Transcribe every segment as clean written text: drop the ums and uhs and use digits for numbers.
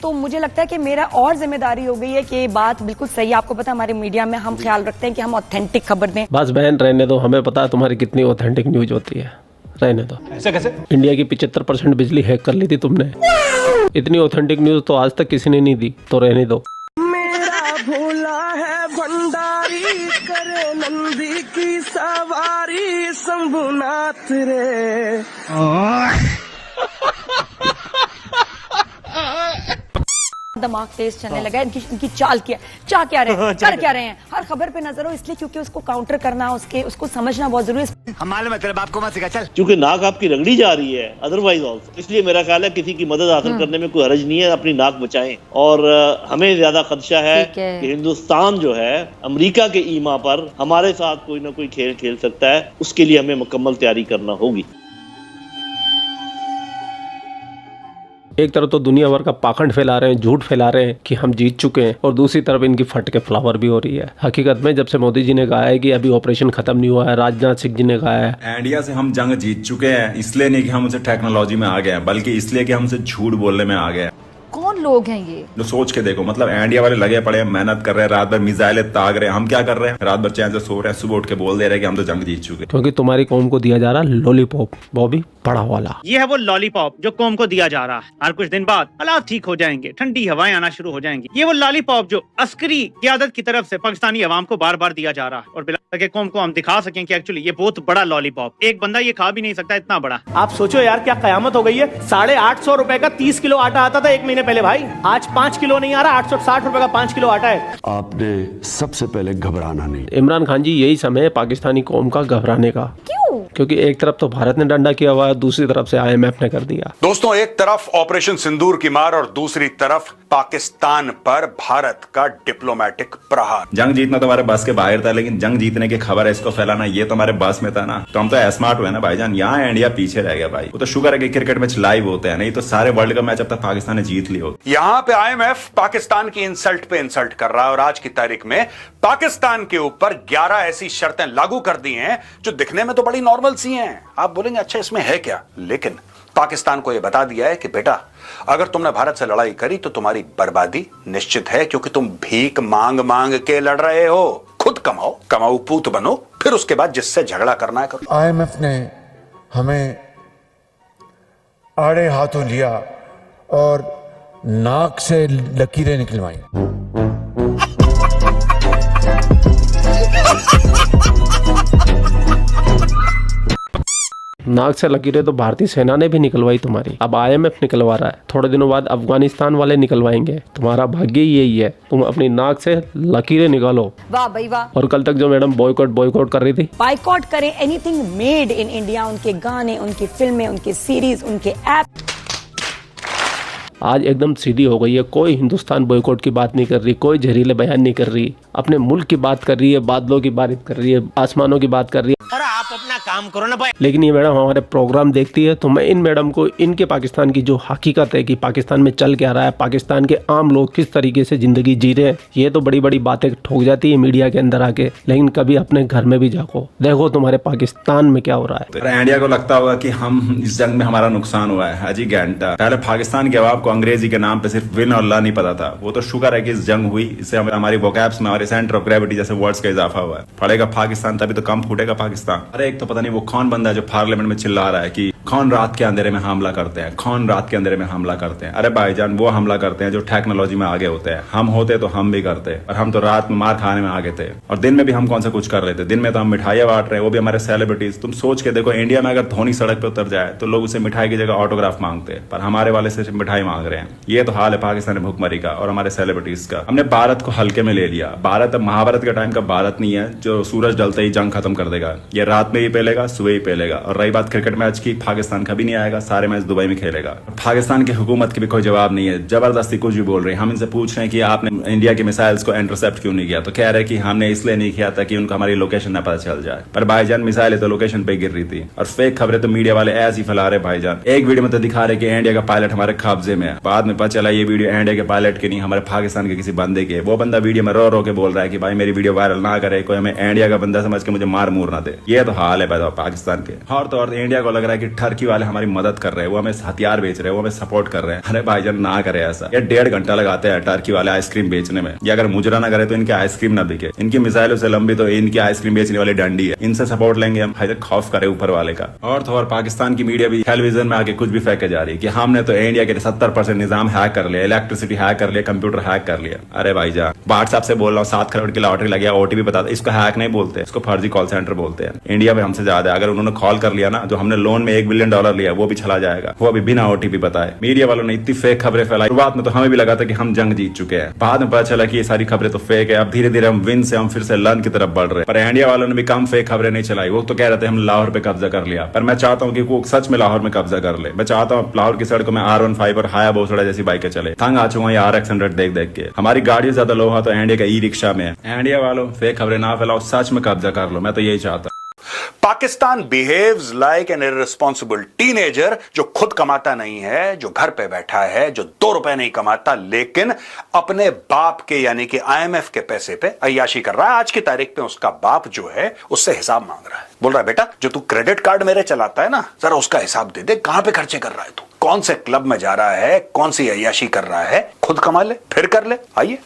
तो मुझे लगता है कि मेरा और जिम्मेदारी हो गई है कि ये बात बिल्कुल सही है। आपको पता है हमारे मीडिया में हम ख्याल रखते हैं कि हम ऑथेंटिक खबर दें। बस बहन रहने दो, हमें पता है तुम्हारी कितनी ऑथेंटिक न्यूज होती है, रहने दो। ऐसे कैसे? इंडिया की 75% बिजली हैक कर ली थी तुमने। इतनी ऑथेंटिक न्यूज तो आज तक किसी ने नहीं दी, तो रहने दो। मेरा भोला है भंडारी, करे नंदी की सवारी, शंभुनाथ रे। दिमाग तेज चलने लगा है। इनकी चाल क्या रहे हैं, कर क्या रहे हैं। हर खबर पे नजर हो, इसलिए क्योंकि उसको काउंटर करना, उसको समझना बहुत जरूरी है। हम मालूम है तेरे बाप को मत सिखा, चल। क्योंकि नाक आपकी रगड़ी जा रही है अदरवाइज ऑल्सो, इसलिए मेरा ख्याल है किसी की मदद हासिल करने में कोई हर्ज नहीं है, अपनी नाक बचाएं। और हमें ज्यादा खदशा है कि हिंदुस्तान जो है अमेरिका के ईमा पर हमारे साथ कोई ना कोई खेल खेल सकता है, उसके लिए हमें मुकम्मल तैयारी करना होगी। एक तरफ तो दुनिया भर का पाखंड फैला रहे हैं, झूठ फैला रहे हैं कि हम जीत चुके हैं, और दूसरी तरफ इनकी फट के फ्लावर भी हो रही है। हकीकत में जब से मोदी जी ने कहा है कि अभी ऑपरेशन खत्म नहीं हुआ है, राजनाथ सिंह जी ने कहा है इंडिया से हम जंग जीत चुके हैं, इसलिए नहीं कि हम उनसे टेक्नोलॉजी में आ गए हैं, बल्कि इसलिए कि हमसे झूठ बोलने में आ गए हैं। कौन लोग हैं ये? जो सोच के देखो, मतलब इंडिया वाले लगे पड़े हैं, मेहनत कर रहे हैं, रात भर मिसाइलें ताग रहे हैं। हम क्या कर रहे हैं? रात भर चैन से सो रहे हैं, सुबह उठ के बोल दे रहे हैं कि हम तो जंग जीत चुके हैं। क्योंकि तुम्हारी कौम को दिया जा रहा लॉलीपॉप, वो भी बड़ा वाला। ये है वो लॉलीपॉप जो कौम को दिया जा रहा है। हर कुछ दिन बाद हालात ठीक हो जाएंगे, ठंडी हवाएं आना शुरू हो जाएंगी। ये वो लॉलीपॉप जो अस्करी क़यादत की तरफ से पाकिस्तानी अवाम को बार बार दिया जा रहा है, और बिला के कौम को हम दिखा सकें कि एक्चुअली ये बहुत बड़ा लॉलीपॉप, एक बंदा ये खा भी नहीं सकता, इतना बड़ा। आप सोचो यार, क्या कयामत हो गई है। 850 रुपए का 30 किलो आटा आता था 1 महीने पहले भाई, आज 5 किलो नहीं आ रहा, 860 रुपए का 5 किलो आटा है। आपने सबसे पहले घबराना नहीं। इमरान खान जी, यही समय है पाकिस्तानी कौम का घबराने का। क्यों? क्योंकि एक तरफ तो भारत ने डंडा किया हुआ है, दूसरी तरफ से IMF ने कर दिया। दोस्तों, एक तरफ ऑपरेशन सिंदूर की मार और दूसरी तरफ पाकिस्तान पर भारत का डिप्लोमेटिक प्रहार। जंग जीतना तो हमारे बस के बाहर था, लेकिन जंग जीतने की खबर है इसको फैलाना ये तो हमारे बस में था ना। तो हम तो स्मार्ट हुए ना भाईजान, यहाँ इंडिया पीछे रह गया भाई। वो तो शुक्र है कि क्रिकेट मैच लाइव होते हैं, नहीं तो सारे वर्ल्ड कप मैच अब तक पाकिस्तान ने जीत ली होती। यहाँ पे IMF पाकिस्तान की इंसल्ट पे इंसल्ट कर रहा है, और आज की तारीख में पाकिस्तान के ऊपर 11 ऐसी शर्तें लागू कर दी हैं जो दिखने में तो बड़ी नॉर्मल सी हैं। आप बोलेंगे अच्छा इसमें है क्या, लेकिन पाकिस्तान को यह बता दिया है कि बेटा, अगर तुमने भारत से लड़ाई करी तो तुम्हारी बर्बादी निश्चित है, क्योंकि तुम भीख मांग मांग के लड़ रहे हो। खुद कमाओ, कमाऊ पूत बनो, फिर उसके बाद जिससे झगड़ा करना है करो। IMF ने हमें आड़े हाथों लिया और नाक से लकीरें निकलवाई। नाक से लकीरें तो भारतीय सेना ने भी निकलवाई तुम्हारी, अब IMF निकलवा रहा है। थोड़े दिनों बाद अफगानिस्तान वाले निकलवाएंगे। तुम्हारा भाग्य यही है, तुम अपनी नाक से लकीरें निकालो। वाह भाई वाह। और कल तक जो मैडम बॉयकॉट कर रही थी, बाइकआउट करें एनीथिंग मेड इन इंडिया, उनके गाने, उनकी फिल्में, उनकी सीरीज, उनके ऐप। आज एकदम सीधी हो गई है। कोई हिंदुस्तान बॉयकॉट की बात नहीं कर रही, कोई जहरीले बयान नहीं कर रही, अपने मुल्क की बात कर रही है, बादलों की बात कर रही है, आसमानों की बात कर रही है। अरे आप अपना काम करो ना भाई। लेकिन ये मैडम हमारे प्रोग्राम देखती है, तो मैं इन मैडम को इनके पाकिस्तान की जो हकीकत है कि पाकिस्तान में चल क्या रहा है, पाकिस्तान के आम लोग किस तरीके से जिंदगी जी रहे हैं, ये तो बड़ी बड़ी बातें ठोक जाती है मीडिया के अंदर आके, लेकिन कभी अपने घर में भी जाको, देखो तुम्हारे पाकिस्तान में क्या हो रहा है। तो इंडिया को लगता होगा कि हम इस जंग में हमारा नुकसान हुआ है। हाजी घंटा पहले पाकिस्तान के अवाब को अंग्रेजी के नाम पे सिर्फ विन और ला नहीं पता था। वो तो शुक्र है कि इस जंग हुई, इससे हमारी वोकैब्स में, हमारे सेंटर ऑफ ग्रेविटी जैसे वर्ड्स का इजाफा हुआ है। पड़ेगा पाकिस्तान तभी तो कम फूटेगा पाकिस्तान। अरे एक तो पता नहीं वो कौन बंदा है जो पार्लियामेंट में चिल्ला रहा है कि कौन रात के अंधेरे में हमला करते हैं, कौन रात के अंधेरे में हमला करते हैं। अरे भाईजान, वो हमला करते हैं जो टेक्नोलॉजी में आगे होते हैं। हम होते तो हम भी करते, और हम तो रात में मार खाने में आगे थे, और दिन में भी हम कौन सा कुछ कर रहे थे। दिन में तो हम मिठाइयां बांट रहे हैं, वो भी हमारे सेलिब्रिटीज। तुम सोच के देखो, इंडिया में अगर धोनी सड़क पे उतर जाए तो लोग उसे मिठाई की जगह ऑटोग्राफ मांगते हैं, पर हमारे वाले सिर्फ मिठाई मांग रहे हैं। ये तो हाल है पाकिस्तानी भुखमरी का और हमारे सेलिब्रिटीज का। हमने भारत को हल्के में ले लिया। भारत अब महाभारत के टाइम का भारत नहीं है जो सूरज डलते ही जंग खत्म कर देगा। ये रात में ही पेलेगा, सुबह ही पेलेगा। और रही बात क्रिकेट मैच की, पाकिस्तान कभी नहीं आएगा, सारे मैच दुबई में खेलेगा। पाकिस्तान की हुकूमत की भी कोई जवाब नहीं है, जबरदस्ती कुछ भी बोल रही है। हम इनसे पूछ रहे हैं कि आपने इंडिया के मिसाइल्स को इंटरसेप्ट क्यों नहीं किया, तो कह रहे हैं कि हमने इसलिए नहीं किया था कि उनको हमारी लोकेशन ना पता चल जाए। पर भाईजान, मिसाइल तो लोकेशन पे गिर रही थी, और फेक खबरें तो मीडिया वाले ऐसी फैला रहे भाईजान। एक वीडियो में तो दिखा रहे कि इंडिया का पायलट हमारे कब्जे में है, बाद में पता चला ये वीडियो इंडिया के पायलट की नहीं, हमारे पाकिस्तान के किसी बंदे के। वो बंदा वीडियो में रो रो के बोल रहा है कि भाई मेरी वीडियो वायरल ना करे, कोई हमें इंडिया का बंदा समझ के मुझे मार मूर ना दे। ये तो हाल है पाकिस्तान के। और तो और इंडिया को लग रहा है कि टर्की वाले हमारी मदद कर रहे हैं, वो हमें हथियार बेच रहे हैं, वो हमें सपोर्ट कर रहे हैं। अरे भाईजान ना करे ऐसा। ये 1.5 घंटा लगाते हैं टर्की वाले आइसक्रीम बेचने में। ये अगर मुजरा ना करे तो इनकी आइसक्रीम ना बिके। इनकी मिसाइलों से लंबी तो इनकी आइसक्रीम बेचने वाली डंडी है। इनसे सपोर्ट लेंगे हम, भाई खौफ करे ऊपर वाले का। और तो और पाकिस्तान की मीडिया भी टेलीविजन में आके कुछ भी फेंके जा रही है कि हमने तो इंडिया के 70% निजाम हैक कर लिया, इलेक्ट्रिसिटी हैक कर लिया, कंप्यूटर हैक कर लिया। अरे भाईजान व्हाट्सएप से बोल रहा हूँ 7 करोड़ की लॉटरी लगी, ओटीपी बता दो। इसको हैक नहीं बोलते, इसको फर्जी कॉल सेंटर बोलते हैं। इंडिया में हमसे ज्यादा अगर उन्होंने कॉल कर लिया ना, जो हमने लोन में $1 बिलियन लिया वो भी चला जाएगा, वो अभी बिना ओटीपी बताए। मीडिया वालों ने इतनी फेक खबरें फैलाई, शुरुआत में तो हमें भी लगा था कि हम जंग जीत चुके हैं, बाद में पता चला कि ये सारी खबरें तो फेक है। अब धीरे धीरे हम विन से हम फिर से लर्न की तरफ बढ़ रहे हैं। पर इंडिया वालों ने भी कम फेक खबरें नहीं चलाई। वो तो कह रहे थे हम लाहौर पे कब्जा कर लिया, पर मैं चाहता हूँ कि वो सच में लाहौर में कब्जा कर ले। मैं चाहता हूँ लाहौर की सड़कों में R15 और हायाबुसा जैसी बाइकें चले। तंग आ चुका हूं ये RX100 देख देख के। हमारी गाड़ी ज्यादा लोहा तो इंडिया का ई-रिक्शा में है। इंडिया वालों फेक खबरें ना फैलाओ, सच में कब्जा कर लो। मैं तो यही चाहता हूं। Pakistan behaves like an irresponsible teenager जो खुद कमाता नहीं है, जो घर पे बैठा है, जो 2 रुपए नहीं कमाता, लेकिन अपने बाप के यानी कि IMF के पैसे पे अय्याशी कर रहा है। आज की तारीख पे उसका बाप जो है उससे हिसाब मांग रहा है। बोल रहा है बेटा जो तू क्रेडिट कार्ड मेरे चलाता है ना, जरा उसका हिसाब दे दे, कहां पे खर्चे कर रहा है तू, कौन से क्लब में जा रहा है, कौन सी अय्याशी कर रहा है, खुद कमा ले फिर कर ले। आइए,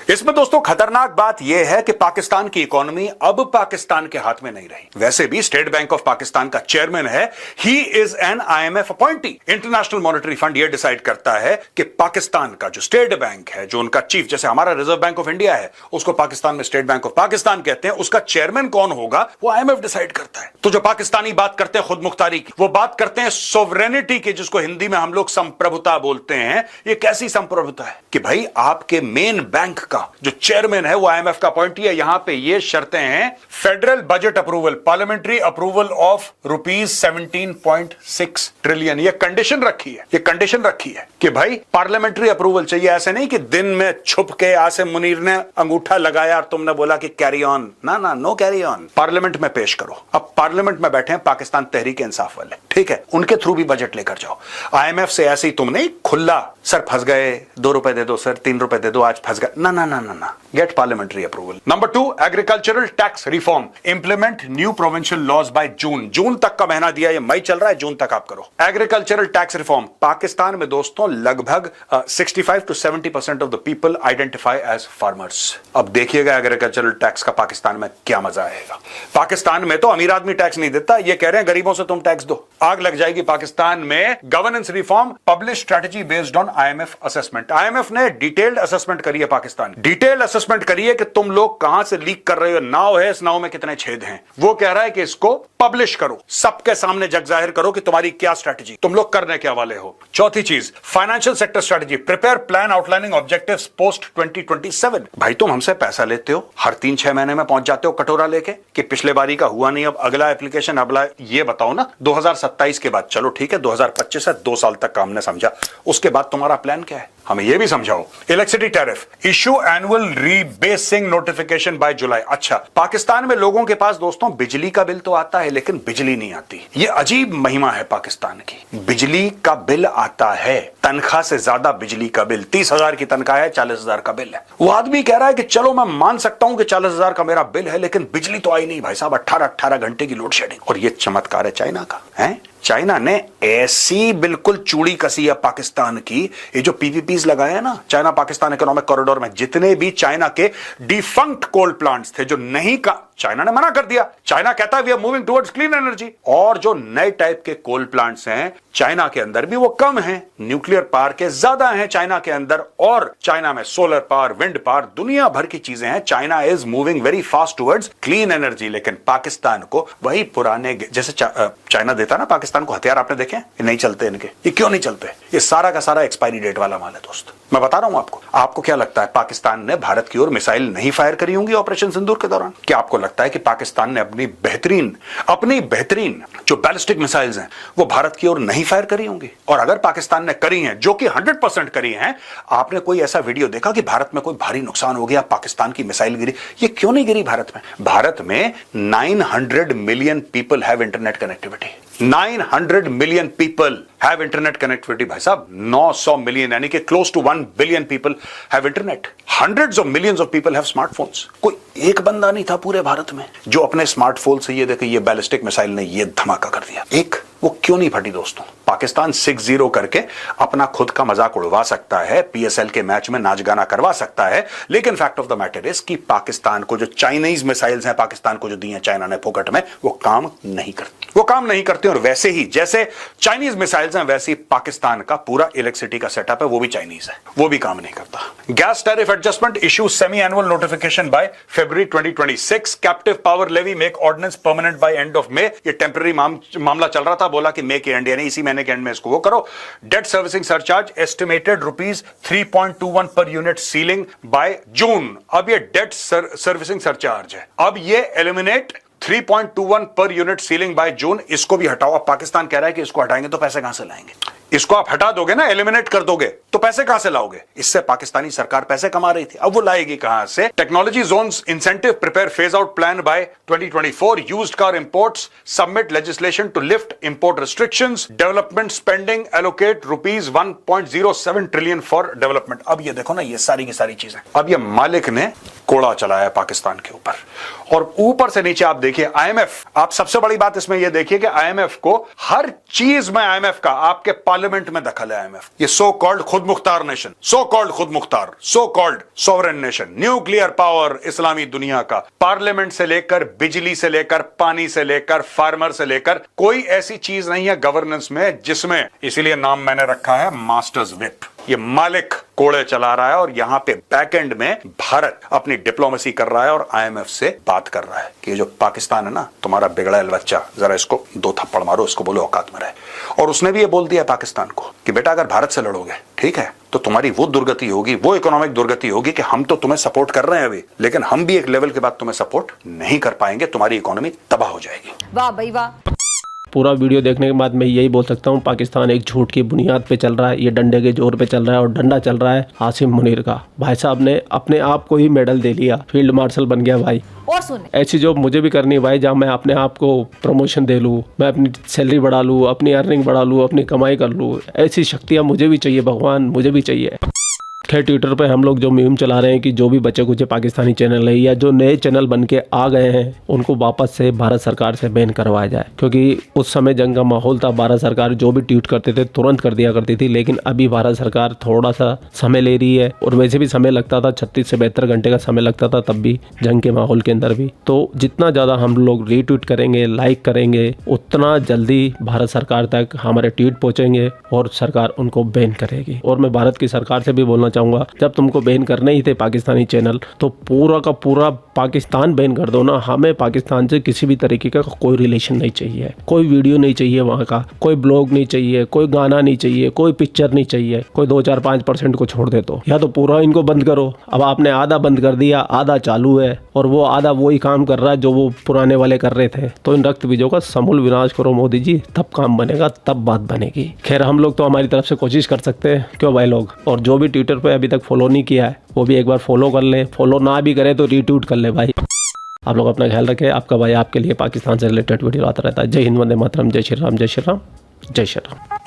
इसमें दोस्तों खतरनाक बात यह है कि पाकिस्तान की इकोनॉमी अब पाकिस्तान के हाथ में नहीं रही। वैसे भी स्टेट बैंक ऑफ पाकिस्तान का चेयरमैन है, he is an IMF appointee. International monetary fund यह डिसाइड करता है कि पाकिस्तान का जो स्टेट बैंक है, जो उनका चीफ, जैसे हमारा रिजर्व बैंक ऑफ इंडिया है, उसको पाकिस्तान में स्टेट बैंक ऑफ पाकिस्तान कहते हैं, उसका चेयरमैन कौन होगा वो IMF डिसाइड करता है। तो जो पाकिस्तानी बात करते हैं खुद मुख्तारी की, वो बात करते हैं सोवरेनिटी की, जिसको हिंदी में हम लोग संप्रभुता बोलते हैं। ये कैसी संप्रभुता है कि भाई आपके मेन बैंक का जो चेयरमैन है वो IMF का अपॉइंटी है। यहां पे ये शर्तें हैं, federal budget approval, parliamentary approval of ₹17.6 trillion. ये कंडीशन रखी है, ये कंडीशन रखी है कि भाई पार्लियामेंट्री अप्रूवल चाहिए। ऐसे नहीं कि दिन में छुप के आसिम मुनीर ने अंगूठा लगाया और तुमने बोला कि कैरी ऑन, ना ना, नो कैरी ऑन, पार्लियामेंट में पेश करो। अब पार्लियामेंट में बैठे हैं पाकिस्तान तहरीक इंसाफ वाले, ठीक है, उनके थ्रू भी बजट लेकर जाओ। IMF से ऐसे ही तुम नहीं खुला, सर फंस गए, 2 रुपए दे दो सर, 3 रुपए दे दो, आज फंस गए, ना ना ना ना ना, get parliamentary approval. Number 2, agricultural tax reform, implement new provincial laws by June. जून तक का महीना दिया, ये मई चल रहा है, जून तक आप करो एग्रीकल्चरल टैक्स रिफॉर्म। पाकिस्तान में दोस्तों लगभग 65 to 70% of the people identify as farmers. अब देखिएगा एग्रीकल्चरल टैक्स का पाकिस्तान में क्या मजा आएगा। पाकिस्तान में तो अमीर आदमी टैक्स नहीं देता, ये कह रहे हैं गरीबों से तुम टैक्स दो, आग लग जाएगी पाकिस्तान में। Governance reform, publish strategy based on IMF assessment. IMF ने डिटेल्ड असेसमेंट करी है पाकिस्तान, डिटेल्ड असेसमेंट करिए कि तुम लोग कहां से लीक कर रहे हो, नाव है, इस नाव में कितने छेद हैं। वो कह रहा है कि इसको पब्लिश करो, सबके सामने जग जाहिर करो कि तुम्हारी क्या स्ट्रेटजी, तुम लोग करने के वाले हो। चौथी चीज, financial sector strategy, prepare plan outlining objectives post 2027। भाई तुम हमसे पैसा लेते हो, हर 3-6 महीने में पहुंच जाते हो कटोरा लेके कि पिछले बारी का हुआ नहीं, अब अगला एप्लीकेशन, अगला, ये बताओ ना 2027 के बाद, चलो ठीक है 2025 है, 2 साल तक का हमने समझा, उसके बाद तुम्हारा प्लान क्या है, हमें यह भी समझाओ। Electricity tariff, issue annual rebasing notification by July. अच्छा, पाकिस्तान में लोगों के पास दोस्तों बिजली का बिल तो आता है लेकिन बिजली नहीं आती। ये अजीब महिमा है पाकिस्तान की। बिजली का बिल आता है, तनख्वाह से ज्यादा बिजली का बिल। 30,000 की तनख्वाह है, 40,000 का बिल है। वो आदमी कह रहा है कि चलो मैं मान सकता हूं कि 40,000 का मेरा बिल है, लेकिन बिजली तो आई नहीं भाई साहब, 18 घंटे की लोड शेडिंग। और ये चमत्कार है चाइना का, है चाइना ने ऐसी बिल्कुल चूड़ी कसी है पाकिस्तान की। ये जो PPPs लगाए हैं ना चाइना पाकिस्तान इकोनॉमिक कॉरिडोर में, जितने भी चाइना के डिफंक्ट कोल प्लांट्स थे जो नहीं का, चाइना ने मना कर दिया। चाइना कहता है we are moving towards clean energy. और जो नए टाइप के कोल प्लांट्स हैं चाइना के अंदर भी वो कम हैं, न्यूक्लियर पावर के ज्यादा हैं चाइना के अंदर। और चाइना में सोलर पावर, विंड पावर, दुनिया भर की चीजें हैं। China is moving very fast towards clean energy. लेकिन पाकिस्तान को वही पुराने, जैसे चाइना देता ना पाकिस्तान को हथियार, आपने देखे ये नहीं चलते इनके। ये क्यों नहीं चलते? ये सारा का सारा एक्सपायरी डेट वाला माल है दोस्त। मैं बता रहा हूं आपको। आपको क्या लगता है पाकिस्तान ने भारत की ओर मिसाइल नहीं फायर करी होंगी ऑपरेशन सिंदूर के दौरान? क्या आपको लगता है कि पाकिस्तान ने अपनी बेहतरीन जो बैलिस्टिक मिसाइल्स हैं वो भारत की ओर नहीं फायर करी होंगी? और अगर पाकिस्तान ने करी हैं, जो कि 100% करी हैं, आपने कोई ऐसा वीडियो देखा कि भारत में कोई भारी नुकसान हो गया, पाकिस्तान की मिसाइल गिरी? ये क्यों नहीं गिरी भारत में? भारत में 900 million people have internet connectivity. 900 million people have internet connectivity भाई साहब। 900 मिलियन यानी कि close to 1 billion people have internet. Hundreds of millions of people have smartphones. कोई एक बंदा नहीं था पूरे भारत में जो अपने स्मार्टफोन से ये देखे ये बैलिस्टिक मिसाइल ने ये धमाका कर दिया। एक वो क्यों नहीं फटी दोस्तों? पाकिस्तान 6-0 करके अपना खुद का मजाक उड़वा सकता है, पीएसएल के मैच में नाच गाना करवा सकता है, लेकिन fact of the matter is कि पाकिस्तान को जो चाइनीज मिसाइल्स हैं पाकिस्तान को जो दी हैं चाइना ने फोकट में, वो काम नहीं करती, वो काम नहीं करती। और वैसे ही जैसे चाइनीज मिसाइल्स हैं वैसे ही पाकिस्तान का पूरा इलेक्ट्रिसिटी का सेटअप है वो भी चाइनीज है, वो भी काम नहीं करता। Gas tariff adjustment issue semi annual notification by February 2026, captive power levy make ordinance permanent by end of May. ये टेम्पररी मामला चल रहा था, बोला कि मे के एंड यानी इसी महीने के एंड में इसको वो करो। Date servicing surcharge estimated ₹3.21 per unit ceiling by June. अब ये डेट सर्विसिंग सरचार्ज है, अब ये eliminate 3.21 per unit ceiling by June, इसको भी हटाओ। अब पाकिस्तान कह रहा है कि इसको हटाएंगे तो पैसे कहां से लाएंगे? इसको आप हटा दोगे ना, एलिमिनेट कर दोगे तो पैसे कहां से लाओगे? इससे पाकिस्तानी सरकार पैसे कमा रही थी, अब वो लाएगी कहां से? Technology zones incentive prepare phase out plan by 2024। Used car imports submit legislation to lift import restrictions. Development spending allocate ₹1.07 trillion for development. अब ये देखो ना, ये सारी की सारी चीजें अब ये मालिक ने कोड़ा चलाया पाकिस्तान के ऊपर। और ऊपर से नीचे आप देखिए आईएमएफ, आप सबसे बड़ी बात इसमें यह देखिए कि आईएमएफ को हर चीज में आईएमएफ का आपके पार्लियामेंट में दखल है। आईएमएफ ये सो कॉल्ड खुद मुख्तार नेशन, सो कॉल्ड खुद मुख्तार, so called sovereign nation, nuclear power इस्लामी दुनिया का, पार्लियामेंट से लेकर बिजली से लेकर पानी से लेकर फार्मर से लेकर कोई ऐसी चीज नहीं है गवर्नेंस में जिसमें, इसीलिए नाम मैंने रखा है मास्टर्स विप। ये मालिक कोड़े चला रहा है और यहां पे बैकएंड में भारत अपनी डिप्लोमेसी कर रहा है और आईएमएफ से बात कर रहा है कि ये जो पाकिस्तान है ना, तुम्हारा बिगड़ैल बच्चा, जरा इसको 2 थप्पड़ मारो, इसको बोलो औकात में रहे। और उसने भी ये बोल दिया पाकिस्तान को कि बेटा अगर भारत से लड़ोगे ठीक है तो तुम्हारी वो दुर्गति होगी, वो इकोनॉमिक दुर्गति होगी कि हम तो तुम्हें सपोर्ट कर रहे हैं अभी, लेकिन हम भी एक लेवल के बाद तुम्हें सपोर्ट नहीं कर पाएंगे, तुम्हारी इकोनॉमी तबाह हो जाएगी। वाह भाई वाह। पूरा वीडियो देखने के बाद मैं यही बोल सकता हूँ, पाकिस्तान एक झूठ की बुनियाद पे चल रहा है, ये डंडे के जोर पे चल रहा है और डंडा चल रहा है आसिम मुनीर का। भाई साहब ने अपने आप को ही मेडल दे लिया, फील्ड मार्शल बन गया भाई। और सुन, ऐसी जॉब मुझे भी करनी है भाई, जहाँ मैं अपने आप को प्रमोशन दे लूँ, मैं अपनी सैलरी बढ़ा लूँ, अपनी अर्निंग बढ़ा लूँ, अपनी कमाई कर लूँ। ऐसी शक्तियाँ मुझे भी चाहिए भगवान, मुझे भी चाहिए। खैर ट्विटर पे हम लोग जो मीम चला रहे हैं कि जो भी बचे कुचे पाकिस्तानी चैनल है या जो नए चैनल बन के आ गए हैं उनको वापस से भारत सरकार से बैन करवाया जाए, क्योंकि उस समय जंग का माहौल था। भारत सरकार जो भी ट्वीट करते थे तुरंत कर दिया करती थी, लेकिन अभी भारत सरकार थोड़ा सा समय ले रही है और वैसे भी समय लगता था, 36 से 72 घंटे का समय लगता था तब भी जंग के माहौल के अंदर भी। तो जितना ज़्यादा हम लोग रीट्वीट करेंगे, लाइक करेंगे, उतना जल्दी भारत सरकार तक हमारे ट्वीट पहुँचेंगे और सरकार उनको बैन करेगी। और मैं भारत की सरकार से भी बोलना चाहूँगा, जब तुमको बैन करने ही थे पाकिस्तानी चैनल तो पूरा का पूरा पाकिस्तान बैन कर दो ना। हमें पाकिस्तान से किसी भी तरीके का कोई रिलेशन नहीं चाहिए, कोई वीडियो नहीं चाहिए वहाँ का, कोई ब्लॉग नहीं चाहिए, कोई गाना नहीं चाहिए, कोई पिक्चर नहीं चाहिए। कोई 2-4-5% को छोड़ दे तो, या तो पूरा इनको बंद करो। अब आपने आधा बंद कर दिया, आधा चालू है और वो आधा वही काम कर रहा है जो वो पुराने वाले कर रहे थे। तो इन रक्त बीजों का समूल विनाश करो मोदी जी, तब काम बनेगा, तब बात बनेगी। खैर हम लोग तो हमारी तरफ से कोशिश कर सकते हैं, क्यों भाई लोग। और जो भी ट्विटर पे अभी तक फॉलो नहीं किया है वो भी एक बार फॉलो कर ले, फॉलो ना भी करे तो रीट्वीट कर ले भाई। आप लोग अपना ख्याल रखें, आपका भाई आपके लिए पाकिस्तान से रिलेटेड वीडियो आता रहता है। जय हिंद, वंदे मातरम, जय श्री राम, जय श्री राम, जय श्री राम।